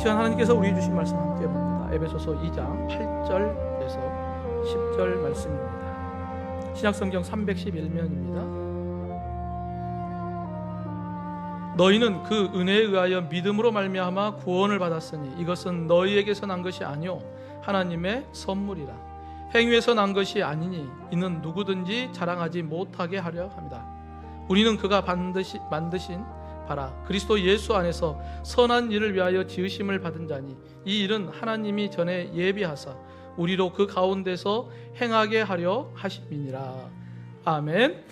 시간 하나님께서 우리에게 주신 말씀 함께 봅니다. 에베소서 2장 8절에서 10절 말씀입니다. 신약성경 311면입니다. 너희는 그 은혜에 의하여 믿음으로 말미암아 구원을 받았으니 이것은 너희에게서 난 것이 아니요 하나님의 선물이라. 행위에서 난 것이 아니니 이는 누구든지 자랑하지 못하게 하려 합니다. 우리는 그가 만드신 바라 그리스도 예수 안에서 선한 일을 위하여 지으심을 받은 자니 이 일은 하나님이 전에 예비하사 우리로 그 가운데서 행하게 하려 하심이니라. 아멘.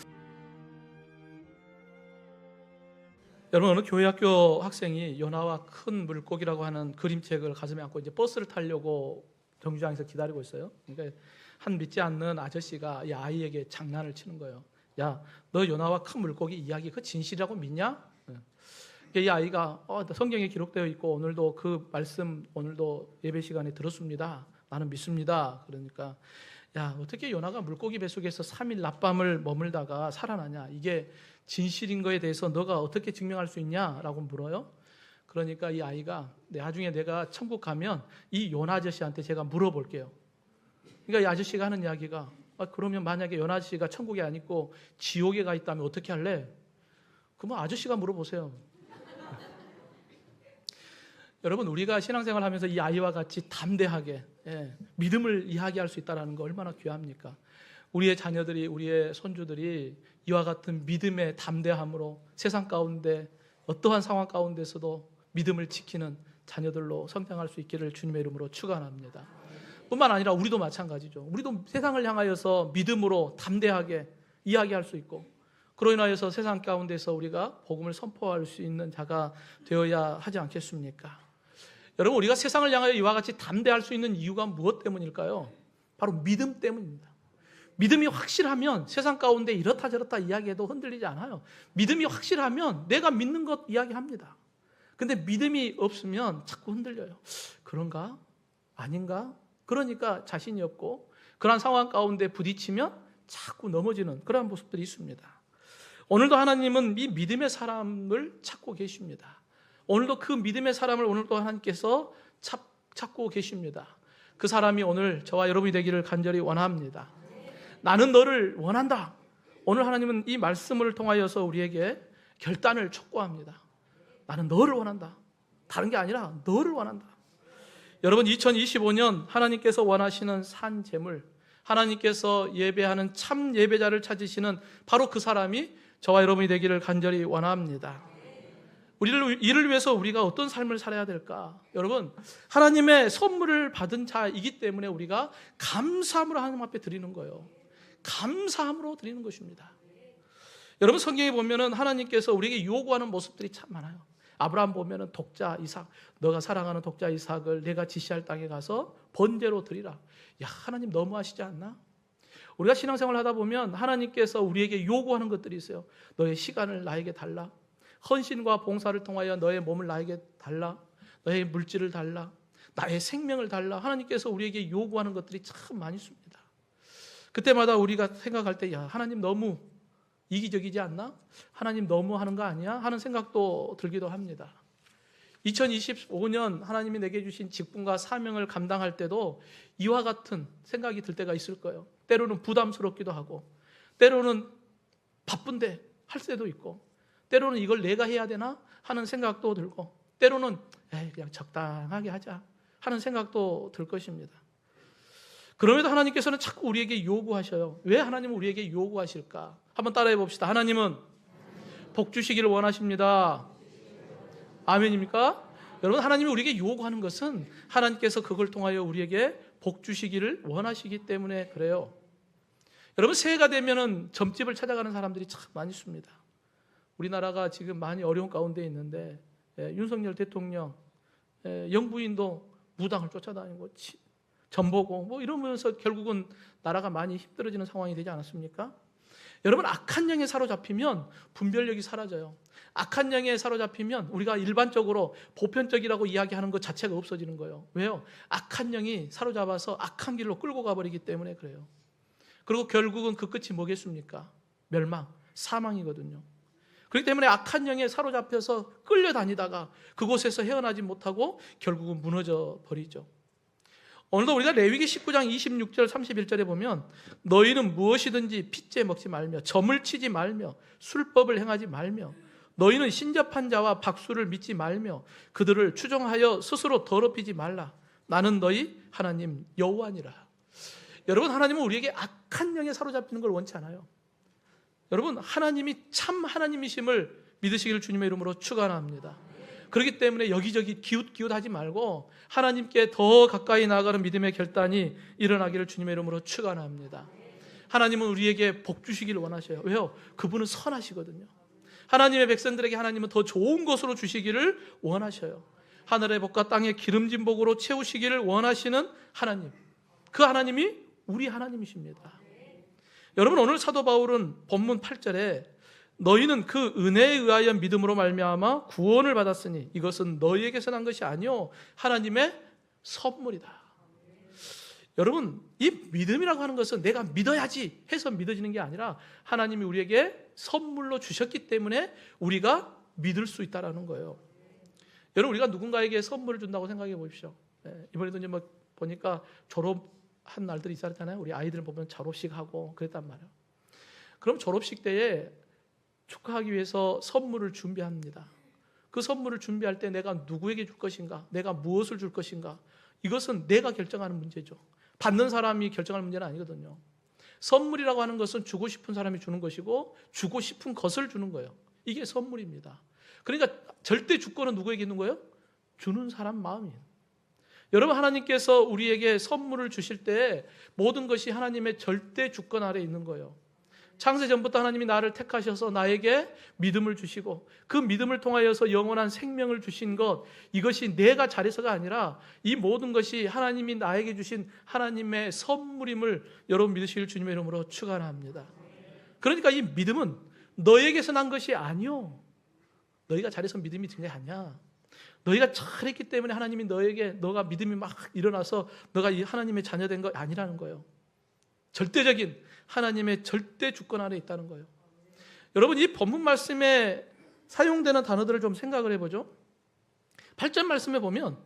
여러분, 어느 교회학교 학생이 요나와 큰 물고기라고 하는 그림책을 가슴에 안고 이제 버스를 타려고 정류장에서 기다리고 있어요. 그러니까 한 믿지 않는 아저씨가 이 아이에게 장난을 치는 거예요. 야, 너 요나와 큰 물고기 이야기 그 진실이라고 믿냐? 이 아이가 성경에 기록되어 있고 오늘도 그 말씀 오늘도 예배 시간에 들었습니다. 나는 믿습니다. 그러니까 야, 어떻게 요나가 물고기 뱃속에서 3일 낮밤을 머물다가 살아나냐? 이게 진실인 거에 대해서 너가 어떻게 증명할 수 있냐? 라고 물어요. 그러니까 이 아이가 나중에 내가 천국 가면 이 요나 아저씨한테 제가 물어볼게요. 그러니까 이 아저씨가 하는 이야기가 그러면 만약에 요나 아저씨가 천국에 안 있고 지옥에 가 있다면 어떻게 할래? 그러면 아저씨가 물어보세요. 여러분, 우리가 신앙생활 하면서 이 아이와 같이 담대하게 믿음을 이야기할 수 있다는 거 얼마나 귀합니까? 우리의 자녀들이, 우리의 손주들이 이와 같은 믿음의 담대함으로 세상 가운데 어떠한 상황 가운데서도 믿음을 지키는 자녀들로 성장할 수 있기를 주님의 이름으로 축원합니다. 뿐만 아니라 우리도 마찬가지죠. 우리도 세상을 향하여서 믿음으로 담대하게 이야기할 수 있고 그로 인하여서 세상 가운데서 우리가 복음을 선포할 수 있는 자가 되어야 하지 않겠습니까? 여러분, 우리가 세상을 향하여 이와 같이 담대할 수 있는 이유가 무엇 때문일까요? 바로 믿음 때문입니다. 믿음이 확실하면 세상 가운데 이렇다 저렇다 이야기해도 흔들리지 않아요. 믿음이 확실하면 내가 믿는 것 이야기합니다. 근데 믿음이 없으면 자꾸 흔들려요. 그런가? 아닌가? 그러니까 자신이 없고 그런 상황 가운데 부딪히면 자꾸 넘어지는 그런 모습들이 있습니다. 오늘도 하나님은 이 믿음의 사람을 찾고 계십니다. 오늘도 그 믿음의 사람을 오늘도 하나님께서 찾고 계십니다. 그 사람이 오늘 저와 여러분이 되기를 간절히 원합니다. 나는 너를 원한다. 오늘 하나님은 이 말씀을 통하여서 우리에게 결단을 촉구합니다. 나는 너를 원한다. 다른 게 아니라 너를 원한다. 여러분, 2025년 하나님께서 원하시는 산 제물, 하나님께서 예배하는 참 예배자를 찾으시는 바로 그 사람이 저와 여러분이 되기를 간절히 원합니다. 이를 위해서 우리가 어떤 삶을 살아야 될까? 여러분, 하나님의 선물을 받은 자이기 때문에 우리가 감사함으로 하나님 앞에 드리는 거예요. 감사함으로 드리는 것입니다. 여러분, 성경에 보면은 하나님께서 우리에게 요구하는 모습들이 참 많아요. 아브라함 보면은 독자 이삭, 너가 사랑하는 독자 이삭을 내가 지시할 땅에 가서 번제로 드리라. 야, 하나님 너무하시지 않나? 우리가 신앙생활 하다 보면 하나님께서 우리에게 요구하는 것들이 있어요. 너의 시간을 나에게 달라. 헌신과 봉사를 통하여 너의 몸을 나에게 달라. 너의 물질을 달라. 나의 생명을 달라. 하나님께서 우리에게 요구하는 것들이 참 많이 있습니다. 그때마다 우리가 생각할 때 야, 하나님 너무 이기적이지 않나? 하나님 너무 하는 거 아니야? 하는 생각도 들기도 합니다. 2025년 하나님이 내게 주신 직분과 사명을 감당할 때도 이와 같은 생각이 들 때가 있을 거예요. 때로는 부담스럽기도 하고 때로는 바쁜데 할 때도 있고 때로는 이걸 내가 해야 되나 하는 생각도 들고 때로는 그냥 적당하게 하자 하는 생각도 들 것입니다. 그럼에도 하나님께서는 자꾸 우리에게 요구하셔요. 왜 하나님은 우리에게 요구하실까? 한번 따라해 봅시다. 하나님은 복 주시기를 원하십니다. 아멘입니까? 여러분, 하나님이 우리에게 요구하는 것은 하나님께서 그걸 통하여 우리에게 복 주시기를 원하시기 때문에 그래요. 여러분, 새해가 되면은 점집을 찾아가는 사람들이 참 많이 있습니다. 우리나라가 지금 많이 어려운 가운데 있는데 윤석열 대통령 영부인도 무당을 쫓아다니고 전보고 뭐 이러면서 결국은 나라가 많이 힘들어지는 상황이 되지 않았습니까? 여러분, 악한 영에 사로잡히면 분별력이 사라져요. 악한 영에 사로잡히면 우리가 일반적으로 보편적이라고 이야기하는 것 자체가 없어지는 거예요. 왜요? 악한 영이 사로잡아서 악한 길로 끌고 가버리기 때문에 그래요. 그리고 결국은 그 끝이 뭐겠습니까? 멸망, 사망이거든요. 그렇기 때문에 악한 영에 사로잡혀서 끌려다니다가 그곳에서 헤어나지 못하고 결국은 무너져 버리죠. 오늘도 우리가 레위기 19장 26절 31절에 보면 너희는 무엇이든지 핏째 먹지 말며 점을 치지 말며 술법을 행하지 말며 너희는 신접한 자와 박수를 믿지 말며 그들을 추종하여 스스로 더럽히지 말라. 나는 너희 하나님 여호와니라. 여러분, 하나님은 우리에게 악한 영에 사로잡히는 걸 원치 않아요. 여러분, 하나님이 참 하나님이심을 믿으시기를 주님의 이름으로 축원합니다. 그렇기 때문에 여기저기 기웃기웃하지 말고 하나님께 더 가까이 나아가는 믿음의 결단이 일어나기를 주님의 이름으로 축원합니다. 하나님은 우리에게 복 주시기를 원하셔요. 왜요? 그분은 선하시거든요. 하나님의 백성들에게 하나님은 더 좋은 것으로 주시기를 원하셔요. 하늘의 복과 땅의 기름진 복으로 채우시기를 원하시는 하나님, 그 하나님이 우리 하나님이십니다. 여러분, 오늘 사도 바울은 본문 8절에 너희는 그 은혜에 의하여 믿음으로 말미암아 구원을 받았으니 이것은 너희에게서 난 것이 아니요 하나님의 선물이다. 여러분, 이 믿음이라고 하는 것은 내가 믿어야지 해서 믿어지는 게 아니라 하나님이 우리에게 선물로 주셨기 때문에 우리가 믿을 수 있다는 거예요. 여러분, 우리가 누군가에게 선물을 준다고 생각해 보십시오. 이번에도 이제 뭐 보니까 졸업한 날들이 있었잖아요. 우리 아이들 보면 졸업식 하고 그랬단 말이에요. 그럼 졸업식 때에 축하하기 위해서 선물을 준비합니다. 그 선물을 준비할 때 내가 누구에게 줄 것인가, 내가 무엇을 줄 것인가, 이것은 내가 결정하는 문제죠. 받는 사람이 결정할 문제는 아니거든요. 선물이라고 하는 것은 주고 싶은 사람이 주는 것이고 주고 싶은 것을 주는 거예요. 이게 선물입니다. 그러니까 절대 주권은 누구에게 있는 거예요? 주는 사람 마음이에요. 여러분, 하나님께서 우리에게 선물을 주실 때 모든 것이 하나님의 절대 주권 아래에 있는 거예요. 창세전부터 하나님이 나를 택하셔서 나에게 믿음을 주시고 그 믿음을 통하여서 영원한 생명을 주신 것, 이것이 내가 잘해서가 아니라 이 모든 것이 하나님이 나에게 주신 하나님의 선물임을 여러분 믿으실 주님의 이름으로 축원합니다. 그러니까 이 믿음은 너에게서 난 것이 아니요, 너희가 잘해서 믿음이 된 게 아니야. 너희가 잘했기 때문에 하나님이 너가 믿음이 막 일어나서 너가 이 하나님의 자녀된 거 아니라는 거예요. 절대적인 하나님의 절대 주권 아래 있다는 거예요. 여러분, 이 본문 말씀에 사용되는 단어들을 좀 생각을 해보죠. 8절 말씀에 보면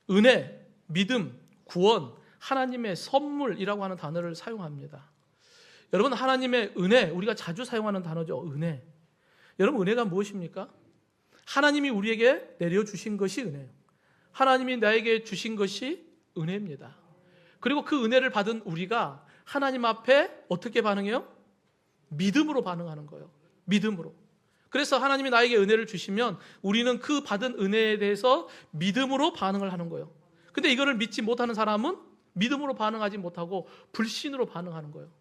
은혜, 믿음, 구원, 하나님의 선물이라고 하는 단어를 사용합니다. 여러분, 하나님의 은혜, 우리가 자주 사용하는 단어죠. 은혜. 여러분, 은혜가 무엇입니까? 하나님이 우리에게 내려주신 것이 은혜예요. 하나님이 나에게 주신 것이 은혜입니다. 그리고 그 은혜를 받은 우리가 하나님 앞에 어떻게 반응해요? 믿음으로 반응하는 거예요. 믿음으로. 그래서 하나님이 나에게 은혜를 주시면 우리는 그 받은 은혜에 대해서 믿음으로 반응을 하는 거예요. 근데 이거를 믿지 못하는 사람은 믿음으로 반응하지 못하고 불신으로 반응하는 거예요.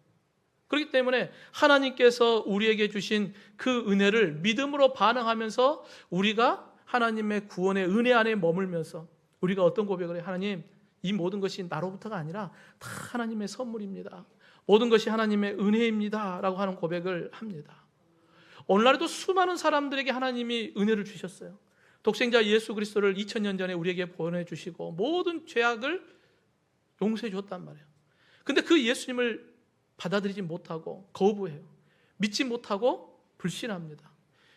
그렇기 때문에 하나님께서 우리에게 주신 그 은혜를 믿음으로 반응하면서 우리가 하나님의 구원의 은혜 안에 머물면서 우리가 어떤 고백을 해요? 하나님, 이 모든 것이 나로부터가 아니라 다 하나님의 선물입니다. 모든 것이 하나님의 은혜입니다 라고 하는 고백을 합니다. 오늘날에도 수많은 사람들에게 하나님이 은혜를 주셨어요. 독생자 예수 그리스도를 2000년 전에 우리에게 보내주시고 모든 죄악을 용서해 주었단 말이에요. 근데 그 예수님을 받아들이지 못하고 거부해요. 믿지 못하고 불신합니다.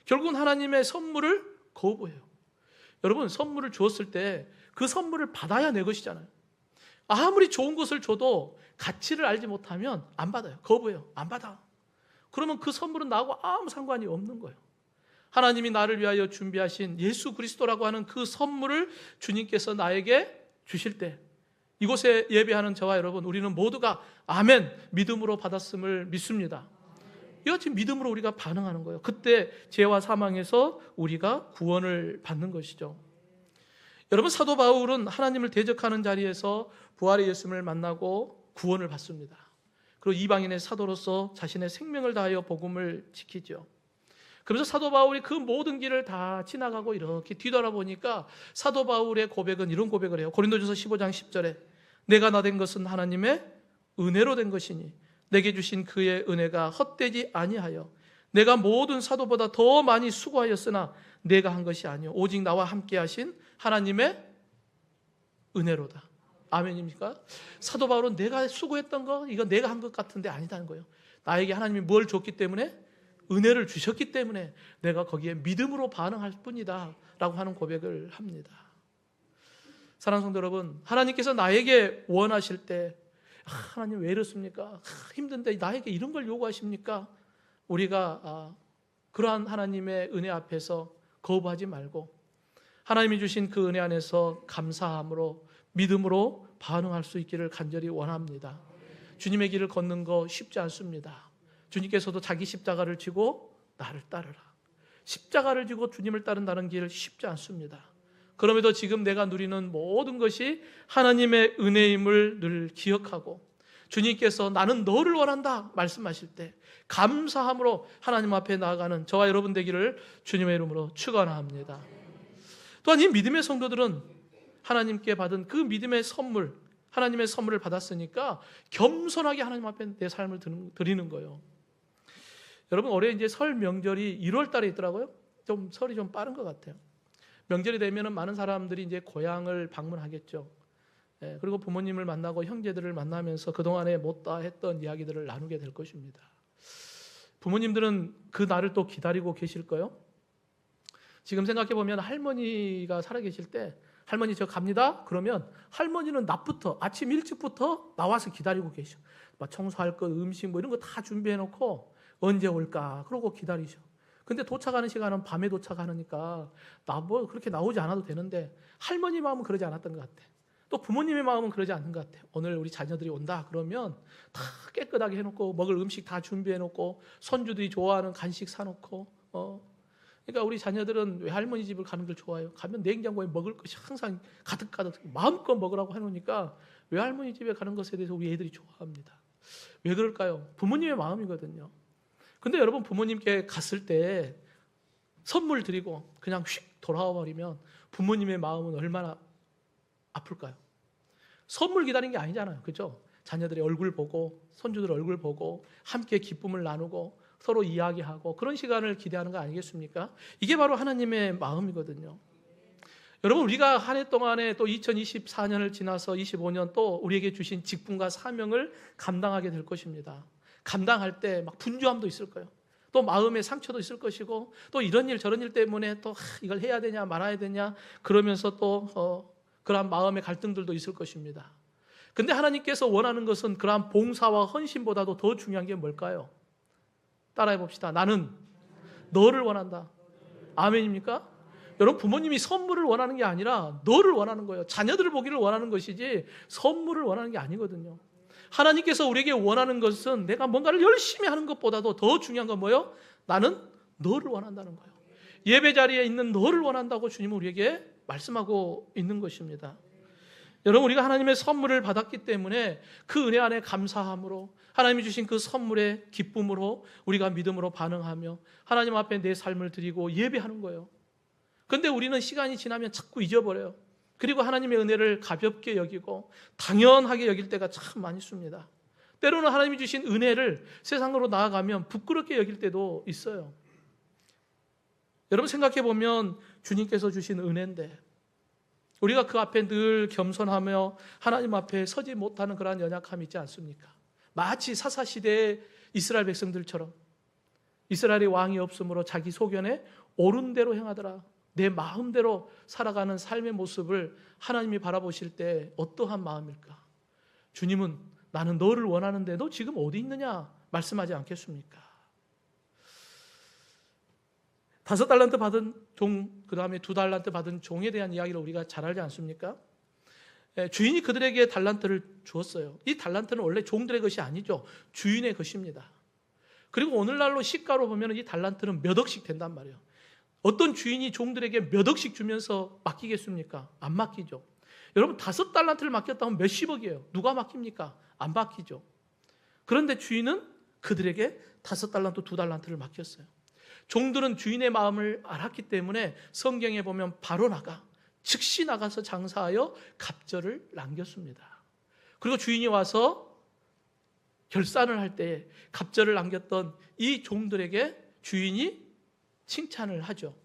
결국은 하나님의 선물을 거부해요. 여러분, 선물을 주었을 때 그 선물을 받아야 내 것이잖아요. 아무리 좋은 것을 줘도 가치를 알지 못하면 안 받아요. 거부해요. 안 받아. 그러면 그 선물은 나하고 아무 상관이 없는 거예요. 하나님이 나를 위하여 준비하신 예수 그리스도라고 하는 그 선물을 주님께서 나에게 주실 때 이곳에 예배하는 저와 여러분, 우리는 모두가 아멘, 믿음으로 받았음을 믿습니다. 이같이 믿음으로 우리가 반응하는 거예요. 그때 죄와 사망에서 우리가 구원을 받는 것이죠. 여러분, 사도 바울은 하나님을 대적하는 자리에서 부활의 예수님을 만나고 구원을 받습니다. 그리고 이방인의 사도로서 자신의 생명을 다하여 복음을 지키죠. 그래서 사도 바울이 그 모든 길을 다 지나가고 이렇게 뒤돌아보니까 사도 바울의 고백은 이런 고백을 해요. 고린도전서 15장 10절에 내가 나 된 것은 하나님의 은혜로 된 것이니 내게 주신 그의 은혜가 헛되지 아니하여 내가 모든 사도보다 더 많이 수고하였으나 내가 한 것이 아니요 오직 나와 함께 하신 하나님의 은혜로다. 아멘입니까? 사도 바울은 내가 수고했던 거, 이거 내가 한 것 같은데 아니다는 거예요. 나에게 하나님이 뭘 줬기 때문에? 은혜를 주셨기 때문에 내가 거기에 믿음으로 반응할 뿐이다 라고 하는 고백을 합니다. 사랑하는 성도 여러분, 하나님께서 나에게 원하실 때 하나님 왜 이렇습니까? 힘든데 나에게 이런 걸 요구하십니까? 우리가 그러한 하나님의 은혜 앞에서 거부하지 말고 하나님이 주신 그 은혜 안에서 감사함으로 믿음으로 반응할 수 있기를 간절히 원합니다. 주님의 길을 걷는 거 쉽지 않습니다. 주님께서도 자기 십자가를 지고 나를 따르라. 십자가를 지고 주님을 따른다는 길 쉽지 않습니다. 그럼에도 지금 내가 누리는 모든 것이 하나님의 은혜임을 늘 기억하고 주님께서 나는 너를 원한다 말씀하실 때 감사함으로 하나님 앞에 나아가는 저와 여러분 되기를 주님의 이름으로 축원합니다. 또한 이 믿음의 성도들은 하나님께 받은 그 믿음의 선물, 하나님의 선물을 받았으니까 겸손하게 하나님 앞에 내 삶을 드리는 거예요. 여러분, 올해 이제 설 명절이 1월 달에 있더라고요. 좀 설이 좀 빠른 것 같아요. 명절이 되면은 많은 사람들이 이제 고향을 방문하겠죠. 그리고 부모님을 만나고 형제들을 만나면서 그동안에 못다 했던 이야기들을 나누게 될 것입니다. 부모님들은 그 날을 또 기다리고 계실 거예요. 지금 생각해 보면 할머니가 살아계실 때 할머니 저 갑니다. 그러면 할머니는 낮부터 아침 일찍부터 나와서 기다리고 계셔. 막 청소할 것, 음식 뭐 이런 거 다 준비해 놓고 언제 올까 그러고 기다리셔. 근데 도착하는 시간은 밤에 도착하니까 나 뭐 그렇게 나오지 않아도 되는데 할머니 마음은 그러지 않았던 것 같아. 또 부모님의 마음은 그러지 않는 것 같아. 오늘 우리 자녀들이 온다 그러면 다 깨끗하게 해놓고 먹을 음식 다 준비해놓고 손주들이 좋아하는 간식 사놓고 그러니까 우리 자녀들은 왜 할머니 집을 가는 걸 좋아해요? 가면 냉장고에 먹을 것이 항상 가득가득 마음껏 먹으라고 해놓으니까 왜 할머니 집에 가는 것에 대해서 우리 애들이 좋아합니다. 왜 그럴까요? 부모님의 마음이거든요. 근데 여러분, 부모님께 갔을 때 선물 드리고 그냥 휙 돌아와 버리면 부모님의 마음은 얼마나 아플까요? 선물 기다린 게 아니잖아요. 그죠? 자녀들의 얼굴 보고 손주들 얼굴 보고 함께 기쁨을 나누고 서로 이야기하고 그런 시간을 기대하는 거 아니겠습니까? 이게 바로 하나님의 마음이거든요. 여러분, 우리가 한 해 동안에 또 2024년을 지나서 25년 또 우리에게 주신 직분과 사명을 감당하게 될 것입니다. 감당할 때 막 분주함도 있을 거예요. 또 마음의 상처도 있을 것이고 또 이런 일 저런 일 때문에 또 이걸 해야 되냐 말아야 되냐 그러면서 또 그러한 마음의 갈등들도 있을 것입니다. 근데 하나님께서 원하는 것은 그러한 봉사와 헌신보다도 더 중요한 게 뭘까요? 따라해 봅시다. 나는 너를 원한다. 아멘입니까? 여러분, 부모님이 선물을 원하는 게 아니라 너를 원하는 거예요. 자녀들을 보기를 원하는 것이지 선물을 원하는 게 아니거든요. 하나님께서 우리에게 원하는 것은 내가 뭔가를 열심히 하는 것보다도 더 중요한 건 뭐예요? 나는 너를 원한다는 거예요. 예배 자리에 있는 너를 원한다고 주님은 우리에게 말씀하고 있는 것입니다. 여러분, 우리가 하나님의 선물을 받았기 때문에 그 은혜 안에 감사함으로 하나님이 주신 그 선물의 기쁨으로 우리가 믿음으로 반응하며 하나님 앞에 내 삶을 드리고 예배하는 거예요. 그런데 우리는 시간이 지나면 자꾸 잊어버려요. 그리고 하나님의 은혜를 가볍게 여기고 당연하게 여길 때가 참 많이 있습니다. 때로는 하나님이 주신 은혜를 세상으로 나아가면 부끄럽게 여길 때도 있어요. 여러분, 생각해 보면 주님께서 주신 은혜인데 우리가 그 앞에 늘 겸손하며 하나님 앞에 서지 못하는 그러한 연약함이 있지 않습니까? 마치 사사시대의 이스라엘 백성들처럼 이스라엘의 왕이 없으므로 자기 소견에 옳은 대로 행하더라. 내 마음대로 살아가는 삶의 모습을 하나님이 바라보실 때 어떠한 마음일까? 주님은 나는 너를 원하는데 너 지금 어디 있느냐 말씀하지 않겠습니까? 5달란트 받은 종, 그 다음에 2달란트 받은 종에 대한 이야기를 우리가 잘 알지 않습니까? 주인이 그들에게 달란트를 주었어요. 이 달란트는 원래 종들의 것이 아니죠. 주인의 것입니다. 그리고 오늘날로 시가로 보면 이 달란트는 몇 억씩 된단 말이에요. 어떤 주인이 종들에게 몇 억씩 주면서 맡기겠습니까? 안 맡기죠. 여러분, 5달란트를 맡겼다면 몇십억이에요. 누가 맡깁니까? 안 맡기죠. 그런데 주인은 그들에게 5달란트, 2달란트를 맡겼어요. 종들은 주인의 마음을 알았기 때문에 성경에 보면 바로 나가 즉시 나가서 장사하여 갑절을 남겼습니다. 그리고 주인이 와서 결산을 할 때 갑절을 남겼던 이 종들에게 주인이 칭찬을 하죠.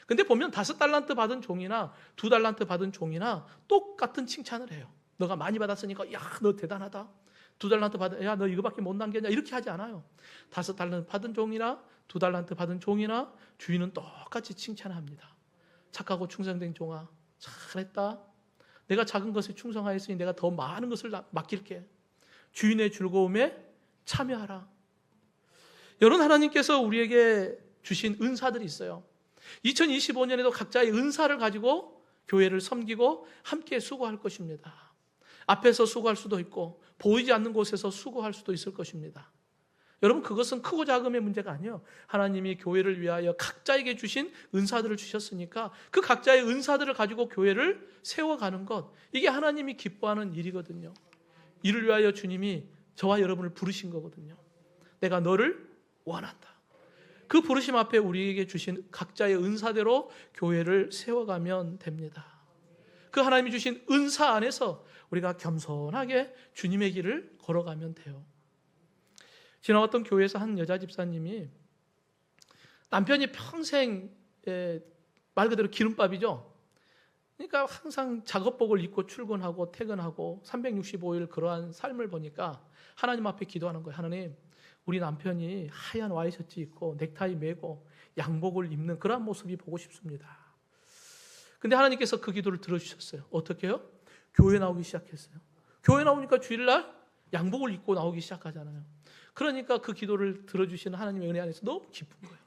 근데 보면 5달란트 받은 종이나 2달란트 받은 종이나 똑같은 칭찬을 해요. 너가 많이 받았으니까 야, 너 대단하다. 2달란트 받아, 야, 너 이거밖에 못 남겼냐, 이렇게 하지 않아요. 5달란트 받은 종이나 2달란트 받은 종이나 주인은 똑같이 칭찬합니다. 착하고 충성된 종아, 잘했다. 내가 작은 것에 충성하였으니 내가 더 많은 것을 맡길게. 주인의 즐거움에 참여하라. 여러분, 하나님께서 우리에게 주신 은사들이 있어요. 2025년에도 각자의 은사를 가지고 교회를 섬기고 함께 수고할 것입니다. 앞에서 수고할 수도 있고 보이지 않는 곳에서 수고할 수도 있을 것입니다. 여러분, 그것은 크고 작음의 문제가 아니에요. 하나님이 교회를 위하여 각자에게 주신 은사들을 주셨으니까 그 각자의 은사들을 가지고 교회를 세워가는 것, 이게 하나님이 기뻐하는 일이거든요. 이를 위하여 주님이 저와 여러분을 부르신 거거든요. 내가 너를 원한다. 그 부르심 앞에 우리에게 주신 각자의 은사대로 교회를 세워가면 됩니다. 그 하나님이 주신 은사 안에서 우리가 겸손하게 주님의 길을 걸어가면 돼요. 지나왔던 교회에서 한 여자 집사님이 남편이 평생 말 그대로 기름밥이죠. 그러니까 항상 작업복을 입고 출근하고 퇴근하고 365일 그러한 삶을 보니까 하나님 앞에 기도하는 거예요. 하나님, 우리 남편이 하얀 와이셔츠 입고 넥타이 매고 양복을 입는 그러한 모습이 보고 싶습니다. 근데 하나님께서 그 기도를 들어주셨어요. 어떻게 해요? 교회 나오기 시작했어요. 교회 나오니까 주일날 양복을 입고 나오기 시작하잖아요. 그러니까 그 기도를 들어주시는 하나님의 은혜 안에서 너무 기쁜 거예요.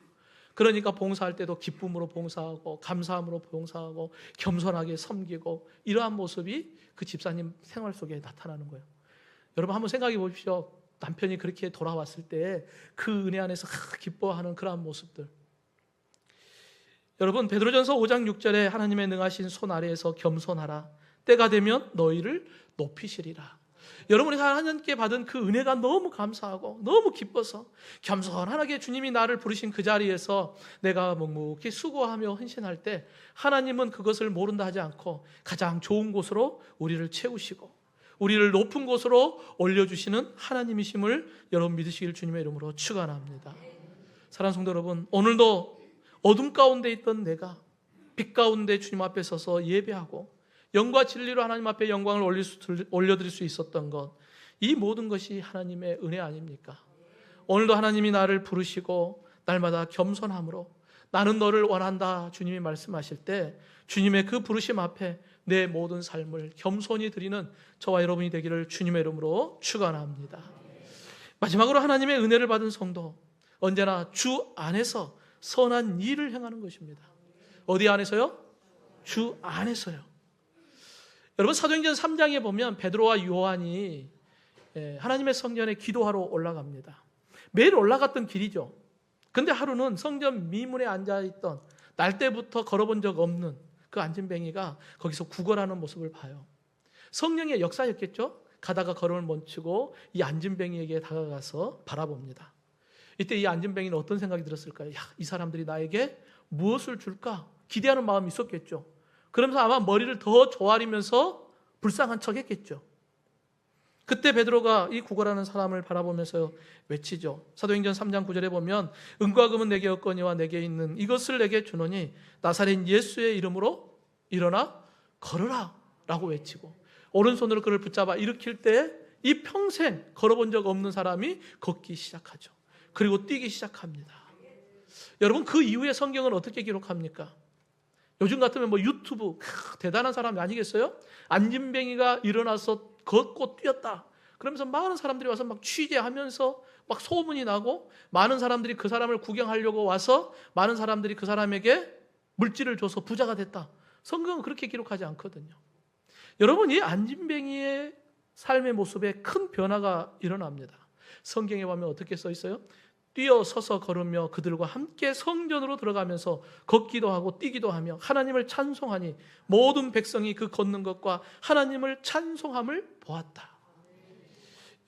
그러니까 봉사할 때도 기쁨으로 봉사하고 감사함으로 봉사하고 겸손하게 섬기고 이러한 모습이 그 집사님 생활 속에 나타나는 거예요. 여러분, 한번 생각해 보십시오. 남편이 그렇게 돌아왔을 때 그 은혜 안에서 기뻐하는 그러한 모습들. 여러분, 베드로전서 5장 6절에 하나님의 능하신 손 아래에서 겸손하라. 때가 되면 너희를 높이시리라. 여러분이 하나님께 받은 그 은혜가 너무 감사하고 너무 기뻐서 겸손하게 주님이 나를 부르신 그 자리에서 내가 묵묵히 수고하며 헌신할 때 하나님은 그것을 모른다 하지 않고 가장 좋은 곳으로 우리를 채우시고 우리를 높은 곳으로 올려주시는 하나님이심을 여러분 믿으시길 주님의 이름으로 축원합니다. 사랑하는 성도 여러분, 오늘도 어둠 가운데 있던 내가 빛 가운데 주님 앞에 서서 예배하고 영과 진리로 하나님 앞에 영광을 올려드릴 수 있었던 것, 이 모든 것이 하나님의 은혜 아닙니까? 오늘도 하나님이 나를 부르시고 날마다 겸손함으로 나는 너를 원한다 주님이 말씀하실 때 주님의 그 부르심 앞에 내 모든 삶을 겸손히 드리는 저와 여러분이 되기를 주님의 이름으로 축원합니다. 마지막으로 하나님의 은혜를 받은 성도, 언제나 주 안에서 선한 일을 행하는 것입니다. 어디 안에서요? 주 안에서요. 여러분, 사도행전 3장에 보면 베드로와 요한이 하나님의 성전에 기도하러 올라갑니다. 매일 올라갔던 길이죠. 근데 하루는 성전 미문에 앉아있던 날 때부터 걸어본 적 없는 그 안진뱅이가 거기서 구걸하는 모습을 봐요. 성령의 역사였겠죠? 가다가 걸음을 멈추고 이 안진뱅이에게 다가가서 바라봅니다. 이때 이 안진뱅이는 어떤 생각이 들었을까요? 이 사람들이 나에게 무엇을 줄까? 기대하는 마음이 있었겠죠. 그러면서 아마 머리를 더 조아리면서 불쌍한 척 했겠죠. 그때 베드로가 이 구걸하는 사람을 바라보면서 외치죠. 사도행전 3장 9절에 보면 은과 금은 내게 없거니와 내게 있는 이것을 내게 주노니 나사렛 예수의 이름으로 일어나 걸으라 라고 외치고 오른손으로 그를 붙잡아 일으킬 때 이 평생 걸어본 적 없는 사람이 걷기 시작하죠. 그리고 뛰기 시작합니다. 여러분, 그 이후에 성경은 어떻게 기록합니까? 요즘 같으면 유튜브 대단한 사람이 아니겠어요? 안진뱅이가 일어나서 걷고 뛰었다. 그러면서 많은 사람들이 와서 막 취재하면서 막 소문이 나고 많은 사람들이 그 사람을 구경하려고 와서 많은 사람들이 그 사람에게 물질을 줘서 부자가 됐다. 성경은 그렇게 기록하지 않거든요. 여러분, 이 안진뱅이의 삶의 모습에 큰 변화가 일어납니다. 성경에 보면 어떻게 써 있어요? 뛰어서서 걸으며 그들과 함께 성전으로 들어가면서 걷기도 하고 뛰기도 하며 하나님을 찬송하니 모든 백성이 그 걷는 것과 하나님을 찬송함을 보았다.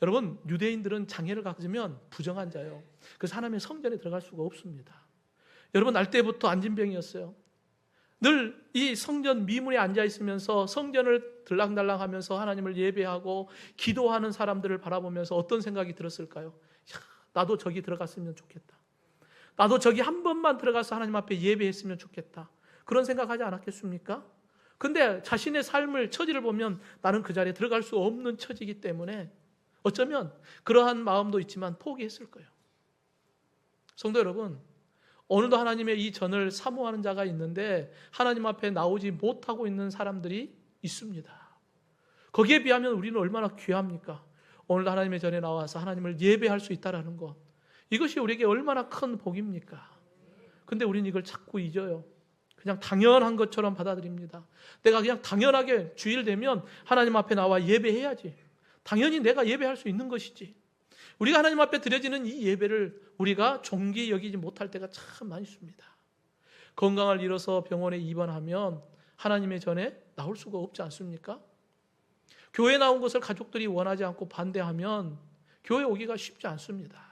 여러분, 유대인들은 장애를 가지면 부정한 자요. 그래서 하나님의 성전에 들어갈 수가 없습니다. 여러분, 날 때부터 안진병이었어요. 늘 이 성전 미문에 앉아 있으면서 성전을 들락달락 하면서 하나님을 예배하고 기도하는 사람들을 바라보면서 어떤 생각이 들었을까요? 나도 저기 들어갔으면 좋겠다. 나도 저기 한 번만 들어가서 하나님 앞에 예배했으면 좋겠다. 그런 생각하지 않았겠습니까? 근데 자신의 삶을, 처지를 보면 나는 그 자리에 들어갈 수 없는 처지이기 때문에 어쩌면 그러한 마음도 있지만 포기했을 거예요. 성도 여러분, 오늘도 하나님의 이 전을 사모하는 자가 있는데 하나님 앞에 나오지 못하고 있는 사람들이 있습니다. 거기에 비하면 우리는 얼마나 귀합니까? 오늘도 하나님의 전에 나와서 하나님을 예배할 수 있다는 것, 이것이 우리에게 얼마나 큰 복입니까? 근데 우리는 이걸 자꾸 잊어요. 그냥 당연한 것처럼 받아들입니다. 내가 그냥 당연하게 주일 되면 하나님 앞에 나와 예배해야지, 당연히 내가 예배할 수 있는 것이지, 우리가 하나님 앞에 드려지는 이 예배를 우리가 존귀 여기지 못할 때가 참 많이 있습니다. 건강을 잃어서 병원에 입원하면 하나님의 전에 나올 수가 없지 않습니까? 교회에 나온 것을 가족들이 원하지 않고 반대하면 교회 오기가 쉽지 않습니다.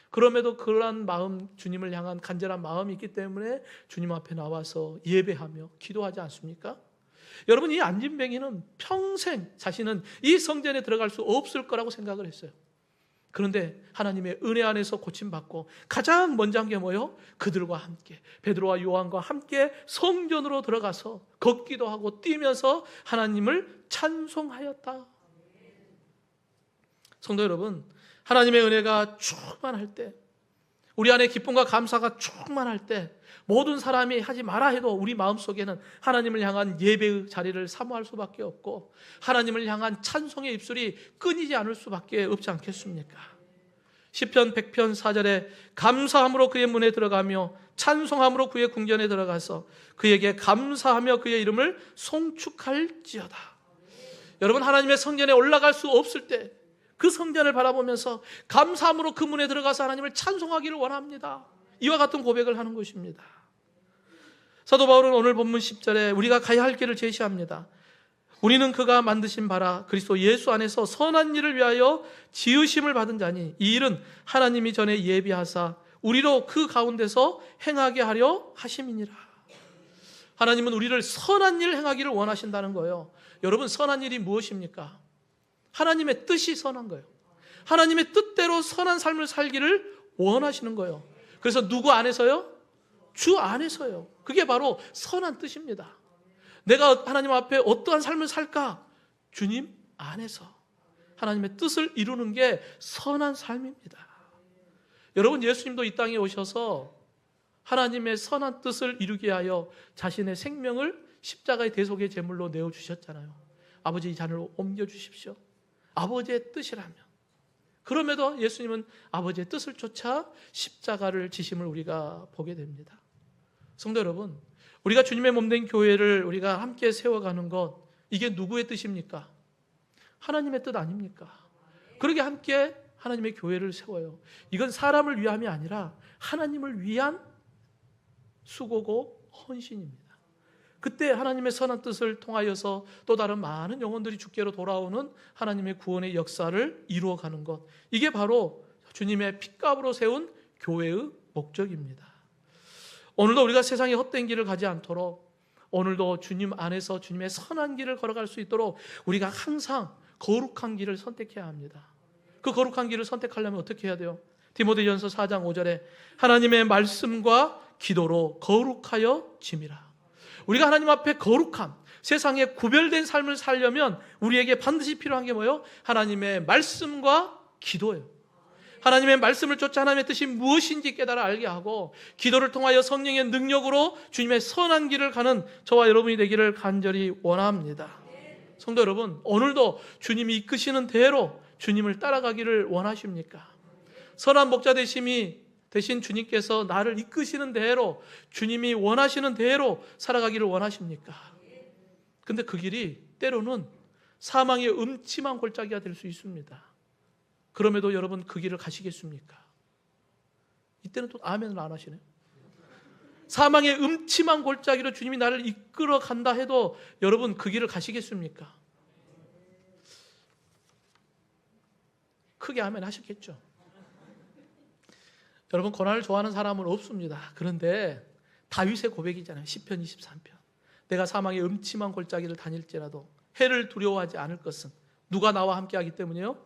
그럼에도 그러한 마음, 주님을 향한 간절한 마음이 있기 때문에 주님 앞에 나와서 예배하며 기도하지 않습니까? 여러분, 이 안진뱅이는 평생 자신은 이 성전에 들어갈 수 없을 거라고 생각을 했어요. 그런데 하나님의 은혜 안에서 고침받고 가장 먼저 한 게 뭐예요? 그들과 함께, 베드로와 요한과 함께 성전으로 들어가서 걷기도 하고 뛰면서 하나님을 찬송하였다. 성도 여러분, 하나님의 은혜가 충만할 때, 우리 안에 기쁨과 감사가 충만할 때, 모든 사람이 하지 마라 해도 우리 마음속에는 하나님을 향한 예배의 자리를 사모할 수밖에 없고 하나님을 향한 찬송의 입술이 끊이지 않을 수밖에 없지 않겠습니까? 시편 100편 4절에 감사함으로 그의 문에 들어가며 찬송함으로 그의 궁전에 들어가서 그에게 감사하며 그의 이름을 송축할지어다. 여러분, 하나님의 성전에 올라갈 수 없을 때 그 성전을 바라보면서 감사함으로 그 문에 들어가서 하나님을 찬송하기를 원합니다. 이와 같은 고백을 하는 것입니다. 사도 바울은 오늘 본문 10절에 우리가 가야 할 길을 제시합니다. 우리는 그가 만드신 바라 그리스도 예수 안에서 선한 일을 위하여 지으심을 받은 자니 이 일은 하나님이 전에 예비하사 우리로 그 가운데서 행하게 하려 하심이니라. 하나님은 우리를 선한 일을 행하기를 원하신다는 거예요. 여러분, 선한 일이 무엇입니까? 하나님의 뜻이 선한 거예요. 하나님의 뜻대로 선한 삶을 살기를 원하시는 거예요. 그래서 누구 안에서요? 주 안에서요. 그게 바로 선한 뜻입니다. 내가 하나님 앞에 어떠한 삶을 살까? 주님 안에서 하나님의 뜻을 이루는 게 선한 삶입니다. 여러분, 예수님도 이 땅에 오셔서 하나님의 선한 뜻을 이루게 하여 자신의 생명을 십자가의 대속의 제물로 내어주셨잖아요. 아버지, 이 잔을 옮겨주십시오. 아버지의 뜻이라면. 그럼에도 예수님은 아버지의 뜻을 쫓아 십자가를 지심을 우리가 보게 됩니다. 성도 여러분, 우리가 주님의 몸된 교회를 우리가 함께 세워가는 것, 이게 누구의 뜻입니까? 하나님의 뜻 아닙니까? 그러게 함께 하나님의 교회를 세워요. 이건 사람을 위함이 아니라 하나님을 위한 수고고 헌신입니다. 그때 하나님의 선한 뜻을 통하여서 또 다른 많은 영혼들이 주께로 돌아오는 하나님의 구원의 역사를 이루어가는 것, 이게 바로 주님의 핏값으로 세운 교회의 목적입니다. 오늘도 우리가 세상의 헛된 길을 가지 않도록, 오늘도 주님 안에서 주님의 선한 길을 걸어갈 수 있도록 우리가 항상 거룩한 길을 선택해야 합니다. 그 거룩한 길을 선택하려면 어떻게 해야 돼요? 디모데전서 4장 5절에 하나님의 말씀과 기도로 거룩하여 짐이라. 우리가 하나님 앞에 거룩함, 세상에 구별된 삶을 살려면 우리에게 반드시 필요한 게 뭐예요? 하나님의 말씀과 기도예요. 하나님의 말씀을 쫓아 하나님의 뜻이 무엇인지 깨달아 알게 하고 기도를 통하여 성령의 능력으로 주님의 선한 길을 가는 저와 여러분이 되기를 간절히 원합니다. 성도 여러분, 오늘도 주님이 이끄시는 대로 주님을 따라가기를 원하십니까? 선한 목자 대신 주님께서 나를 이끄시는 대로, 주님이 원하시는 대로 살아가기를 원하십니까? 근데 그 길이 때로는 사망의 음침한 골짜기가 될 수 있습니다. 그럼에도 여러분 그 길을 가시겠습니까? 이때는 또 아멘을 안 하시네요. 사망의 음침한 골짜기로 주님이 나를 이끌어 간다 해도 여러분 그 길을 가시겠습니까? 크게 아멘 하셨겠죠? 여러분, 고난을 좋아하는 사람은 없습니다. 그런데 다윗의 고백이잖아요. 시편 23편. 내가 사망의 음침한 골짜기를 다닐지라도 해를 두려워하지 않을 것은 누가 나와 함께하기 때문이에요?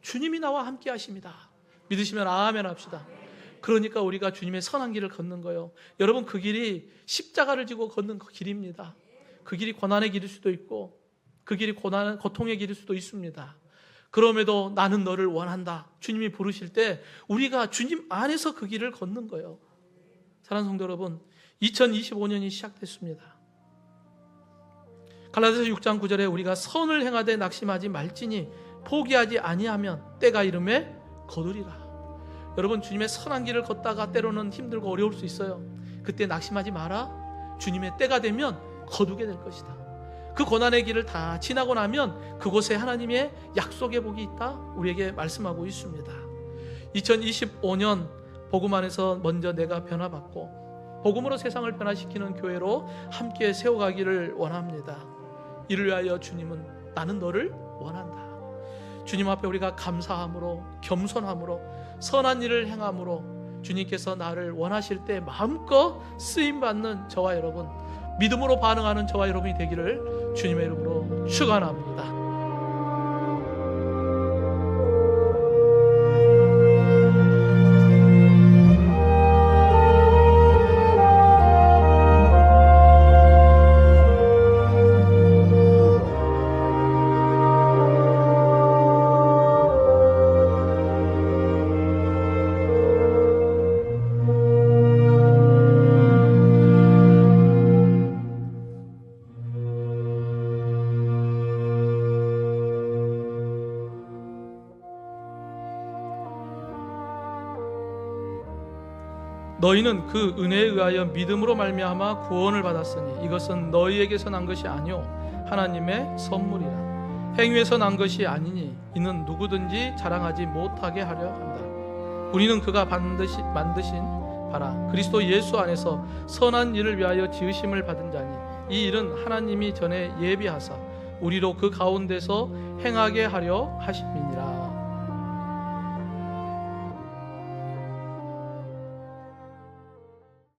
주님이 나와 함께하십니다. 믿으시면 아멘 합시다. 그러니까 우리가 주님의 선한 길을 걷는 거예요. 여러분, 그 길이 십자가를 지고 걷는 그 길입니다. 그 길이 고난의 길일 수도 있고 그 길이 고통의 길일 수도 있습니다. 그럼에도 나는 너를 원한다. 주님이 부르실 때 우리가 주님 안에서 그 길을 걷는 거예요. 사랑하는 성도 여러분, 2025년이 시작됐습니다. 갈라디아서 6장 9절에 우리가 선을 행하되 낙심하지 말지니 포기하지 아니하면 때가 이름에 거두리라. 여러분, 주님의 선한 길을 걷다가 때로는 힘들고 어려울 수 있어요. 그때 낙심하지 마라. 주님의 때가 되면 거두게 될 것이다. 그 고난의 길을 다 지나고 나면 그곳에 하나님의 약속의 복이 있다, 우리에게 말씀하고 있습니다. 2025년 복음 안에서 먼저 내가 변화받고 복음으로 세상을 변화시키는 교회로 함께 세워가기를 원합니다. 이를 위하여 주님은 나는 너를 원한다. 주님 앞에 우리가 감사함으로, 겸손함으로, 선한 일을 행함으로 주님께서 나를 원하실 때 마음껏 쓰임받는 저와 여러분, 믿음으로 반응하는 저와 여러분이 되기를 주님의 이름으로 축원합니다. 너희는 그 은혜에 의하여 믿음으로 말미암아 구원을 받았으니 이것은 너희에게서 난 것이 아니요 하나님의 선물이라. 행위에서 난 것이 아니니 이는 누구든지 자랑하지 못하게 하려 한다. 우리는 그가 반드시 만드신 바라 그리스도 예수 안에서 선한 일을 위하여 지으심을 받은 자니 이 일은 하나님이 전에 예비하사 우리로 그 가운데서 행하게 하려 하심이니